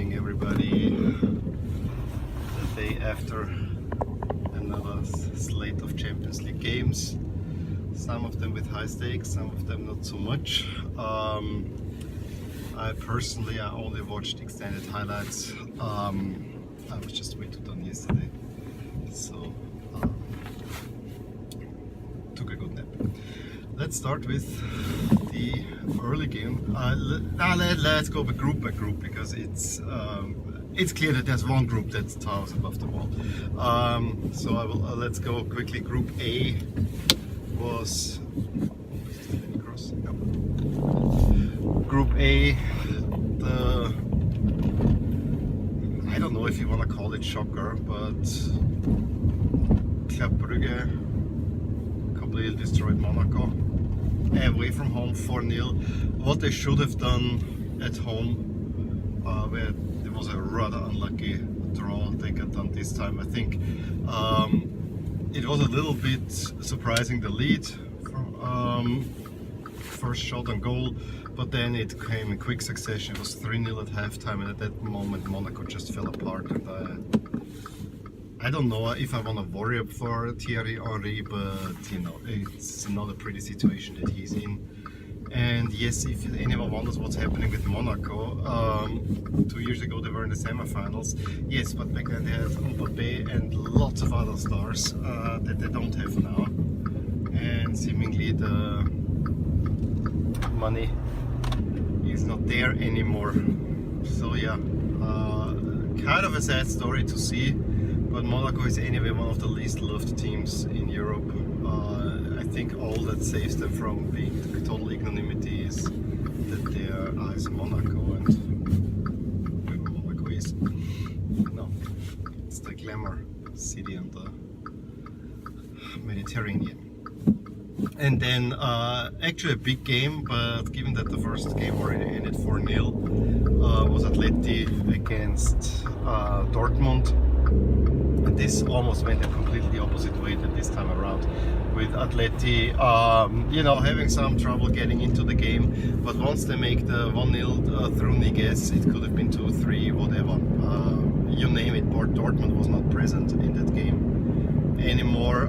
morning, everybody. The day after another slate of Champions League games. Some of them with high stakes, some of them not so much. I only watched extended highlights. I was just way too done yesterday, so took a good nap. Let's start with the early game. Let's go group by group because it's clear that there's one group that towers above the wall. So I will let's go quickly. Group A was Group A. I don't know if you want to call it shocker, but Club Brugge completely destroyed Monaco. Away from home 4-0. What they should have done at home, where there was a rather unlucky draw they got done this time. I think it was a little bit surprising, the lead, first shot on goal, but then it came in quick succession. It was 3-0 at halftime, and at that moment Monaco just fell apart. And I don't know if I want to worry for Thierry Henry, but it's not a pretty situation that he's in. And yes, if anyone wonders what's happening with Monaco, 2 years ago they were in the semi-finals. Yes, but back then they had Mbappé and lots of other stars that they don't have now. And seemingly the money is not there anymore. So yeah, kind of a sad story to see. But Monaco is anyway one of the least loved teams in Europe. I think all that saves them from being total ignominy is that they are as Monaco, and whoever Monaco is. No, it's the glamour city on the Mediterranean. And then actually a big game, but given that the first game already ended 4-0, was Atleti against Dortmund. And this almost went a completely opposite way than this time around, with Atleti having some trouble getting into the game, but once they make the 1-0 through Niguez, it could have been 2-3, whatever, you name it. Dortmund was not present in that game anymore.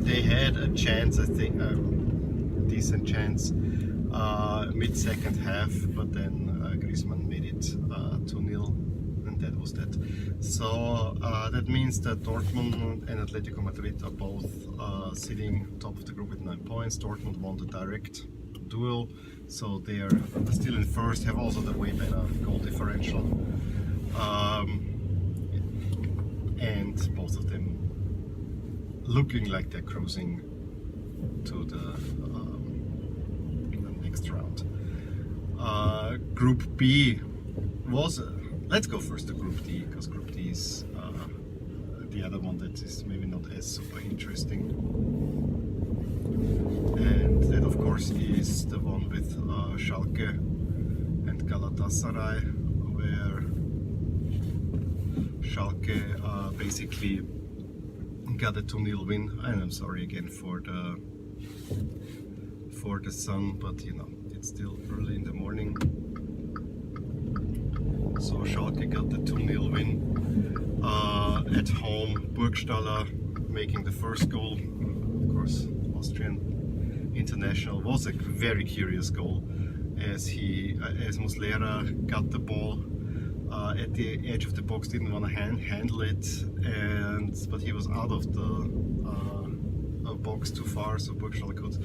They had a chance, I think, a decent chance mid-second half, but then Griezmann made it 2-0. That was that. So that means that Dortmund and Atletico Madrid are both sitting top of the group with 9 points. Dortmund won the direct duel, so they are still in first, have also the way better goal differential. And both of them looking like they're cruising to the next round. Group B was... Let's go first to Group D, because Group D is the other one that is maybe not as super interesting. And that, of course, is the one with Schalke and Galatasaray, where Schalke basically got a 2-0 win. And I'm sorry again for the sun, but it's still early in the morning. So Schalke got the 2-0 win at home. Burgstaller making the first goal. Of course, Austrian international. Was a very curious goal, as Muslera got the ball at the edge of the box, didn't want to handle it, but he was out of the box too far, so Burgstaller could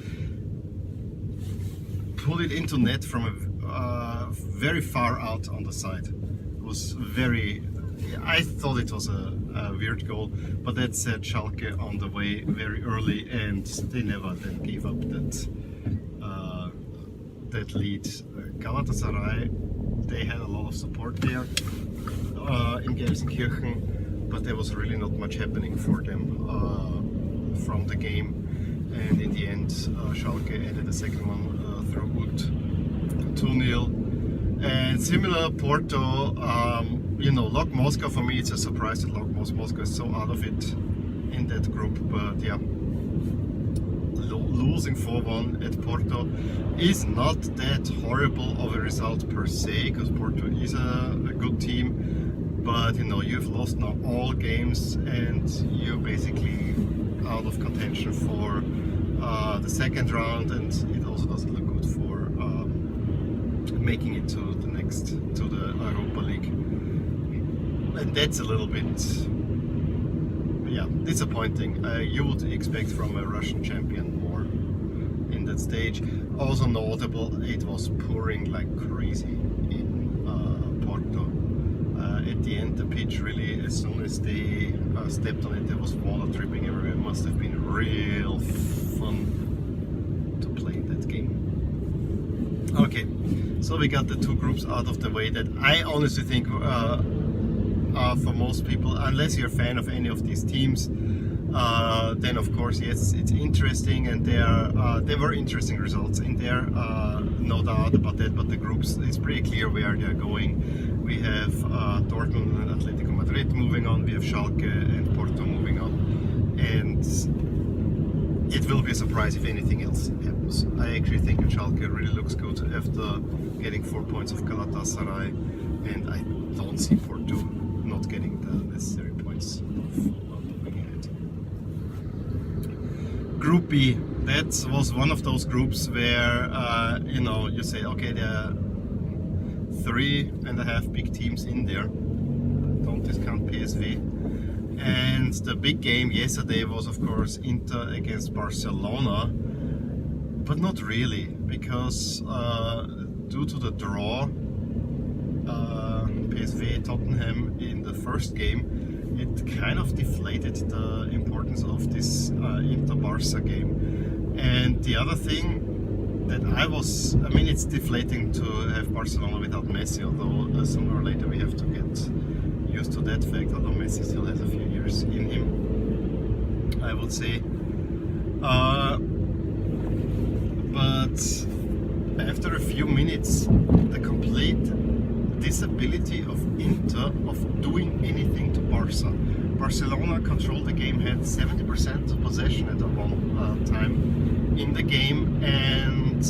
pull it into net from a very far out on the side. Was I thought it was a weird goal, but that set Schalke on the way very early, and they never then gave up that lead. Galatasaray, they had a lot of support there in Gelsenkirchen, but there was really not much happening for them from the game, and in the end Schalke added a second one through Wood, 2-0. And similar, Porto, Lok Moscow, for me it's a surprise that Moscow is so out of it in that group, but yeah, losing 4-1 at Porto is not that horrible of a result per se, because Porto is a good team. But you've lost now all games and you're basically out of contention for the second round, and it also doesn't look good for making it to the Europa League. And that's a little bit, disappointing. You would expect from a Russian champion more in that stage. Also notable, it was pouring like crazy in Porto. At the end, the pitch really, as soon as they stepped on it, there was water dripping everywhere. It must have been real fun to play that game. Okay, so we got the two groups out of the way that I honestly think for most people, unless you're a fan of any of these teams, then of course yes, it's interesting, and there were interesting results in there, no doubt about that. But the groups, it's pretty clear where they're going. We have Dortmund and Atletico Madrid moving on. We have Schalke and Porto moving on, and it will be a surprise if anything else happens. I actually think Schalke really looks good after getting 4 points of Galatasaray, and I don't see Porto not getting the necessary points of moving ahead. Group B, that was one of those groups where you say, okay, there are 3.5 big teams in there. Don't discount PSV. And the big game yesterday was, of course, Inter against Barcelona, but not really, because due to the draw, PSV Tottenham in the first game, it kind of deflated the importance of this Inter-Barca game. And the other thing that it's deflating to have Barcelona without Messi, although sooner or later we have to get used to that fact, although Messi still has a few years in him, I would say. But after a few minutes, the complete disability of Inter of doing anything to Barca. Barcelona controlled the game, had 70% of possession at one time in the game, and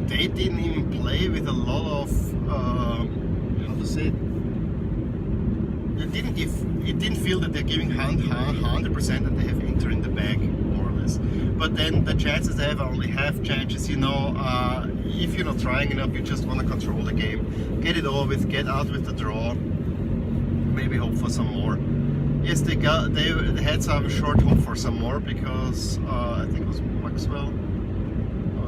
they didn't even play with a lot of it didn't feel that they're giving 100% and they have Inter in the bag, more or less. But then the chances they have are only half chances. If you're not trying enough, you just want to control the game, get it over with, get out with the draw, maybe hope for some more. Yes, they had some short hope for some more, because I think it was Maxwell,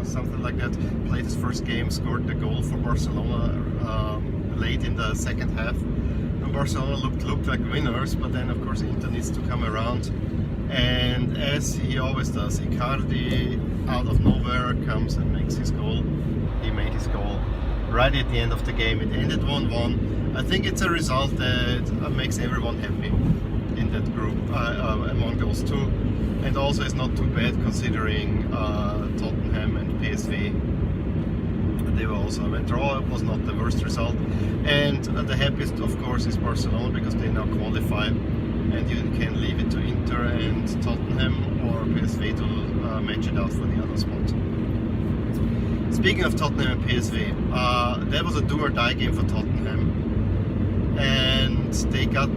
something like that, played his first game, scored the goal for Barcelona late in the second half. And Barcelona looked like winners, but then of course Inter needs to come around. And as he always does, Icardi out of nowhere comes and makes his goal. He made his goal right at the end of the game. It ended 1-1. I think it's a result that makes everyone happy in that group among those two, and also it's not too bad considering Tottenham and PSV. They were also a draw. It was not the worst result, and the happiest of course is Barcelona, because they now qualify, and you can leave it to Inter and Tottenham or PSV to match it out for the other spot. Speaking of Tottenham and PSV, that was a do or die game for Tottenham, and they got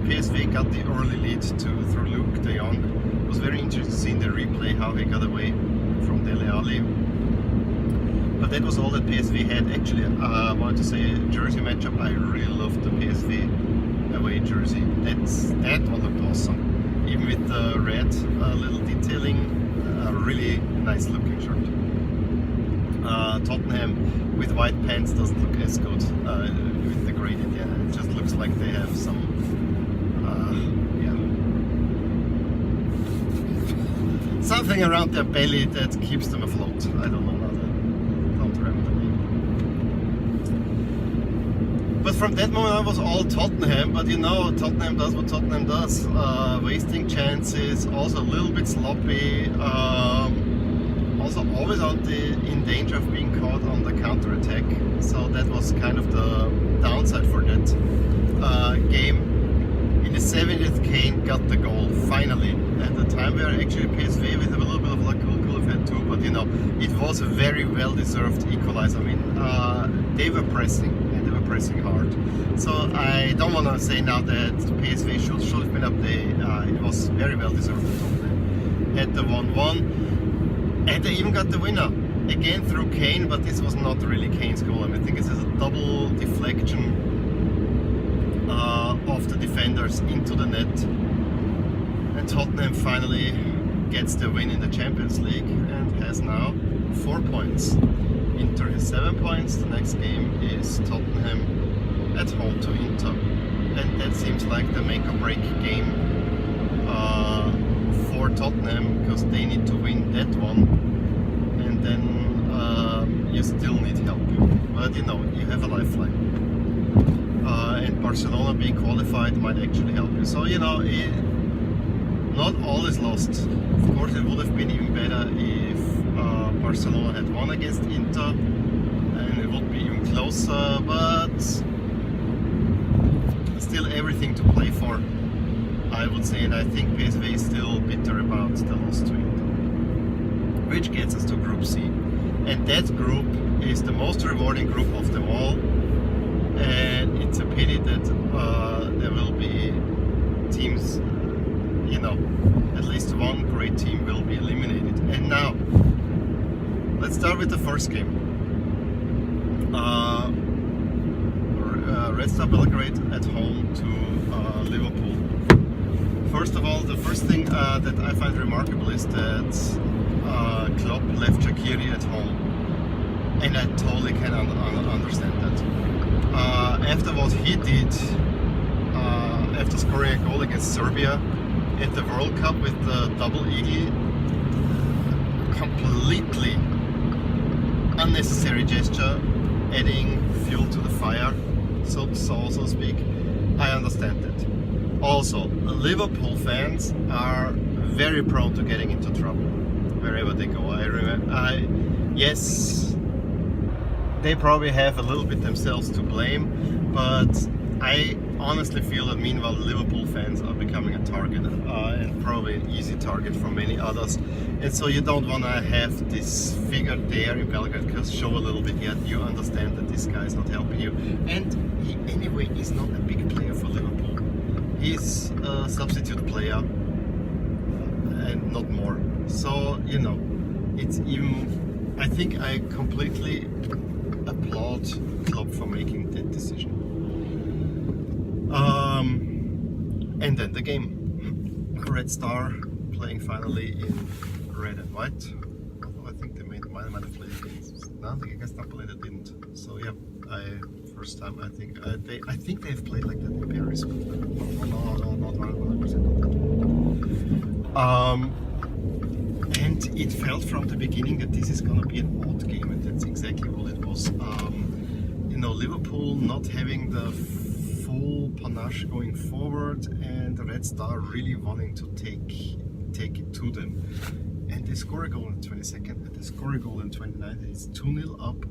PSV got the early lead through Luke de Jong. It was very interesting to see in the replay how he got away from Dele Alli. But that was all that PSV had. Actually, I wanted to say jersey matchup. I really loved the PSV away jersey. That one looked awesome. Even with the red little detailing, a really nice looking shirt. Tottenham with white pants doesn't look as good with the grey Indiana. It just looks like they have some something around their belly that keeps them afloat. I don't know how to remember the name. But from that moment on, it was all Tottenham. But Tottenham does what Tottenham does, wasting chances, also a little bit sloppy, also always in danger of being caught on the counter attack. So that was kind of the downside for that game. In the 70th, Kane got the goal, finally. At the time where actually PSV with a little bit of luck could have had two, but you know, it was a very well-deserved equalizer. I mean, they were pressing, and they were pressing hard. So I don't want to say now that PSV should have been up there. It was very well-deserved at the 1-1. And they even got the winner, again through Kane, but this was not really Kane's goal. I mean, I think it's a double deflection of the defenders into the net, and Tottenham finally gets the win in the Champions League and has now 4 points. Inter has 7 points. The next game is Tottenham at home to Inter, and that seems like the make or break game for Tottenham, because they need to win that one, and then you still need help, but you know, you have a lifeline. And Barcelona being qualified might actually help you. So you know, not all is lost. Of course, it would have been even better if Barcelona had won against Inter, and it would be even closer. But still, everything to play for, I would say. And I think PSV is still bitter about the loss to Inter, which gets us to Group C. And that group is the most rewarding group of them all. And it's a pity that there will be teams, you know, at least one great team will be eliminated. And now, let's start with the first game. Red Star Belgrade at home to Liverpool. First of all, the first thing that I find remarkable is that Klopp left Shaqiri at home. And I totally can understand that. After what he did, after scoring a goal against Serbia at the World Cup with the double eagle, completely unnecessary gesture, adding fuel to the fire, so to speak. I understand that. Also, Liverpool fans are very prone to getting into trouble wherever they go. Yes, they probably have a little bit themselves to blame, but I honestly feel that meanwhile Liverpool fans are becoming a target, and probably an easy target for many others. And so you don't want to have this figure there in Belgrade, because show a little bit yet you understand that this guy is not helping you. And he anyway is not a big player for Liverpool. He's a substitute player and not more. So, you know, it's even, I think I completely applaud Klopp for making that decision. And then the game. Red Star playing finally in red and white. Although I think they might have played against. No, I think against Napoli they didn't. So yeah, first time I think they've played like that in Paris, but no, not 100% on that. And it felt from the beginning that this is gonna be an odd game, and that's exactly what it was. You know, Liverpool not having the full panache going forward, and the Red Star really wanting to take it to them. And they score a goal in the 22nd, and they score a goal in the 29th. It's 2-0 up,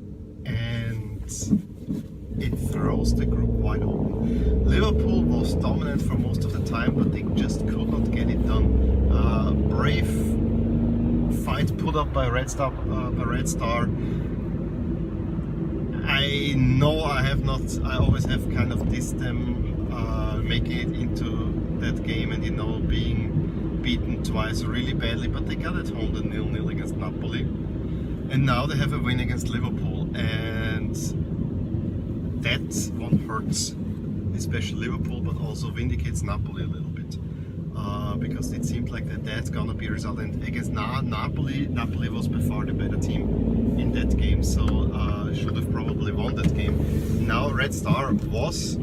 and it throws the group wide open. Liverpool was dominant for most of the time, but they just could not get it done. Brave fight put up by Red Star. I know I always have kind of dissed them making it into that game, and you know, being beaten twice really badly, but they got at home the 0-0 against Napoli, and now they have a win against Liverpool, and that one hurts, especially Liverpool, but also vindicates Napoli a little bit, because it seemed like that's gonna be a result. And against Napoli was by far the better team in that game, so should have probably won that game. Now Red Star was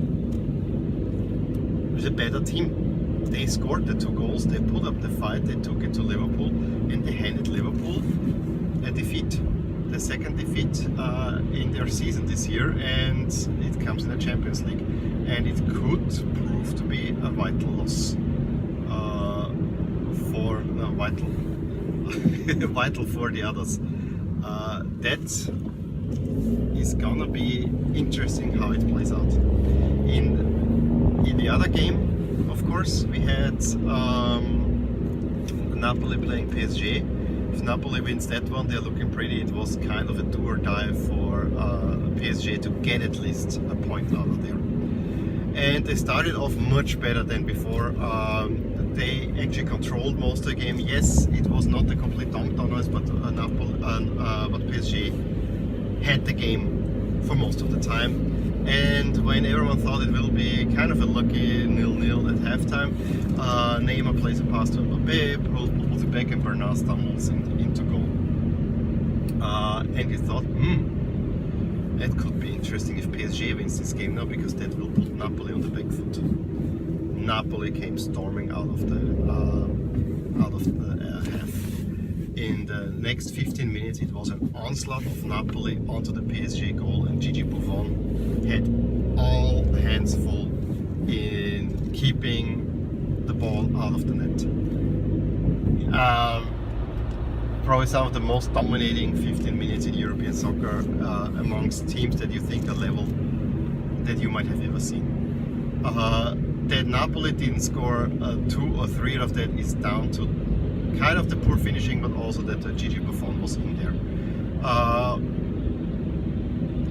a better team. They scored the 2 goals, they put up the fight, they took it to Liverpool, and they handed Liverpool a defeat. The second defeat in their season this year, and it comes in the Champions League. And it could prove to be a vital loss vital for the others. That is gonna be interesting how it plays out. In the other game, of course, we had Napoli playing PSG. If Napoli wins that one, they're looking pretty. It was kind of a do or die for PSG to get at least a point out of there. And they started off much better than before. They actually controlled most of the game. Yes, it was not a complete dominance, but PSG had the game for most of the time. And when everyone thought it will be kind of a lucky 0-0 at halftime, Neymar plays a pass to Mbappe, pulls it back, and Bernard stumbles into goal. And you thought, that could be interesting if PSG wins this game now, because that will put Napoli on the back foot. Napoli came storming out of the half. In the next 15 minutes, it was an onslaught of Napoli onto the PSG goal, and Gigi Buffon had all hands full in keeping the ball out of the net. Probably some of the most dominating 15 minutes in European soccer amongst teams that you think are level that you might have ever seen. That Napoli didn't score 2 or 3 of that is down to kind of the poor finishing, but also that Gigi Buffon was in there.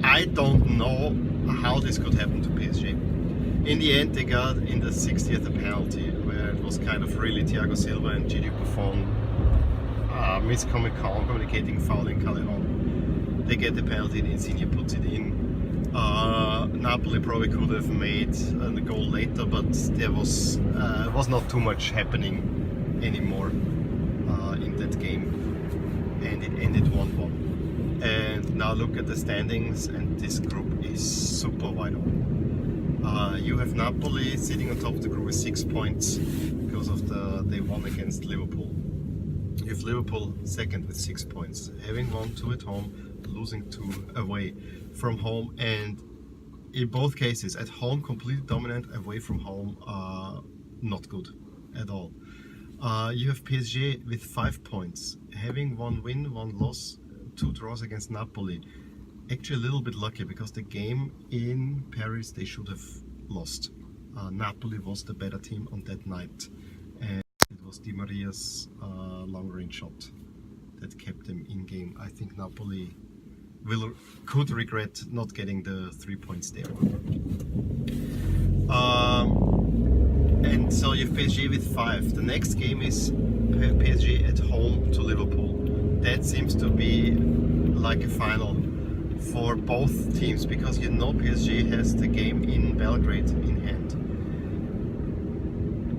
I don't know how this could happen to PSG. In the end, they got in the 60th a penalty where it was kind of really Thiago Silva and Gigi Buffon miscommunicating, fouling Callejon. They get the penalty and Insigne puts it in. Napoli probably could have made the goal later, but there was not too much happening anymore in that game, and it ended 1-1. And now look at the standings, and this group is super wide open. You have Napoli sitting on top of the group with 6 points because of they won against Liverpool. You have Liverpool second with 6 points, having won 2 at home, losing 2 away from home, and in both cases, at home completely dominant, away from home not good at all. You have PSG with 5 points, having 1 win, 1 loss, 2 draws against Napoli. Actually a little bit lucky, because the game in Paris they should have lost. Napoli was the better team on that night, and it was Di Maria's long range shot that kept them in game. I think Napoli could regret not getting the 3 points there. And so you have PSG with 5. The next game is PSG at home to Liverpool. That seems to be like a final for both teams, because you know PSG has the game in Belgrade in hand.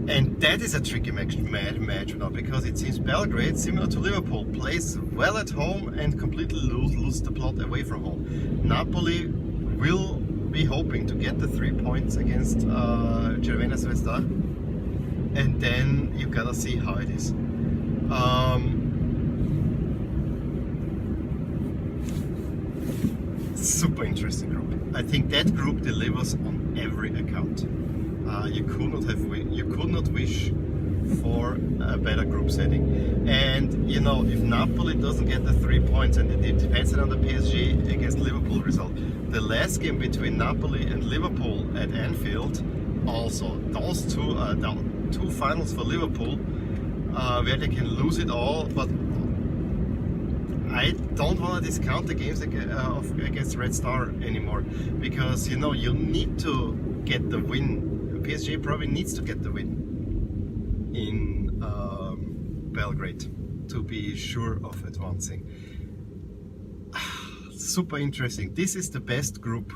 And that is a tricky match now, because it seems Belgrade, similar to Liverpool, plays well at home and completely lose the plot away from home. Napoli will be hoping to get the 3 points against Crvena Zvezda, and then you gotta see how it is. Super interesting group. I think that group delivers on every account. You could not wish for a better group setting. And you know, if Napoli doesn't get the 3 points, and it depends on the PSG against Liverpool result, the last game between Napoli and Liverpool at Anfield, also those two finals for Liverpool, where they can lose it all. But I don't want to discount the games against Red Star anymore, because you know, you need to get the win. PSG probably needs to get the win in Belgrade to be sure of advancing. Super interesting. This is the best group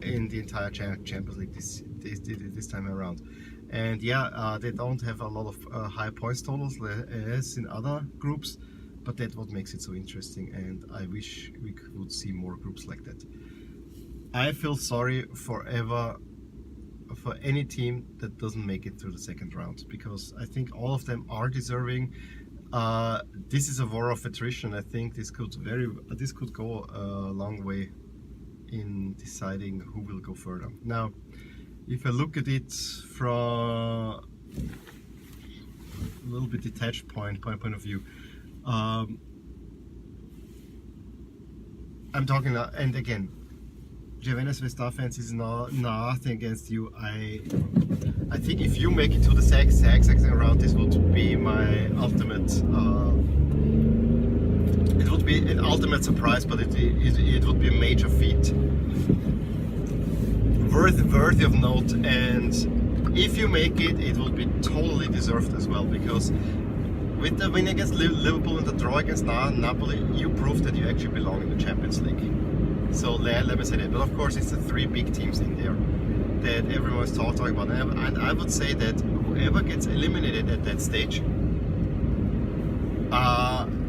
in the entire Champions League this time around. And yeah, they don't have a lot of high points totals as in other groups, but that's what makes it so interesting, and I wish we could see more groups like that. I feel sorry forever for any team that doesn't make it through the second round, because I think all of them are deserving. This is a war of attrition. I think this could go a long way in deciding who will go further. Now, if I look at it from a little bit detached point of view, I'm talking, and again, Crvena Zvezda fans, is nothing against you. I think if you make it to the second round, this would be my ultimate. It would be an ultimate surprise, but it would be a major feat, worthy of note. And if you make it, it will be totally deserved as well, because with the win against Liverpool and the draw against Napoli, you proved that you actually belong in the Champions League. So let me say that. But of course, it's the three big teams in there that everyone's talking about. And I would say that whoever gets eliminated at that stage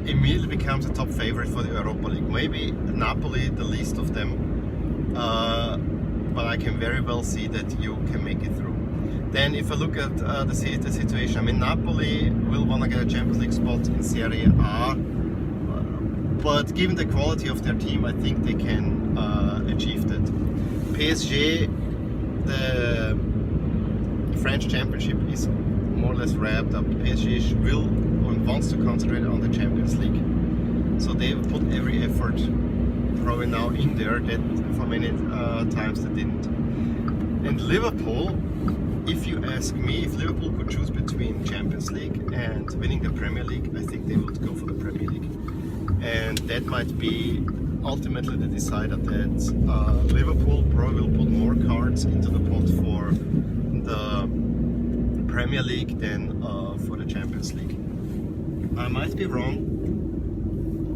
immediately becomes a top favorite for the Europa League. Maybe Napoli, the least of them. But I can very well see that you can make it through. Then if I look at the situation, I mean, Napoli will want to get a Champions League spot in Serie A. But given the quality of their team, I think they can achieve that. PSG, the French championship is more or less wrapped up. PSG will and wants to concentrate on the Champions League. So they will put every effort probably now in there that for many times they didn't. And Liverpool, if you ask me, if Liverpool could choose between Champions League and winning the Premier League, I think they would go for the Premier League. And that might be ultimately the decider, that Liverpool probably will put more cards into the pot for the Premier League than for the Champions League. I might be wrong,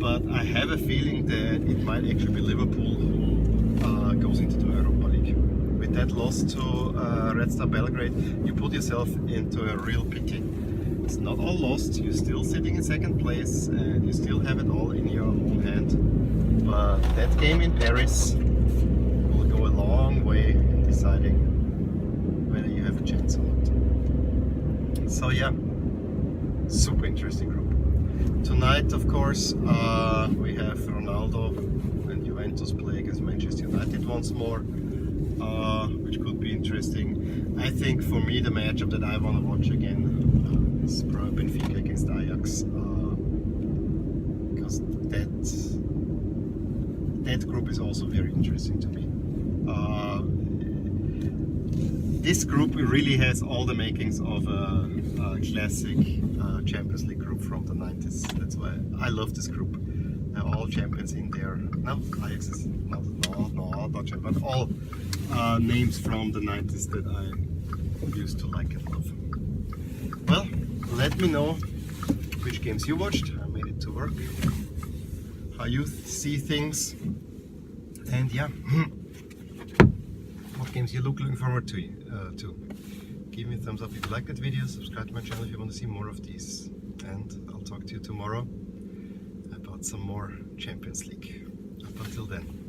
but I have a feeling that it might actually be Liverpool who goes into the Europa League. With that loss to Red Star Belgrade, you put yourself into a real pickle. It's not all lost, you're still sitting in second place and you still have it all in your own hand. But that game in Paris will go a long way in deciding whether you have a chance or not. So yeah, super interesting group. Tonight, of course, we have Ronaldo and Juventus play against Manchester United once more, which could be interesting. I think for me the matchup that I want to watch again is probably Benfica against Ajax, because that group is also very interesting to me. This group really has all the makings of a classic Champions League group from the 90s. That's why I love this group. They're all champions in there. No, Ajax is not champion, but all names from the 90s that I used to like and love. Well, let me know which games you watched. I made it to work. How you see things, and yeah, what games you looking forward to. Give me a thumbs up if you like that video, subscribe to my channel if you want to see more of these, and I'll talk to you tomorrow about some more Champions League. Up until then.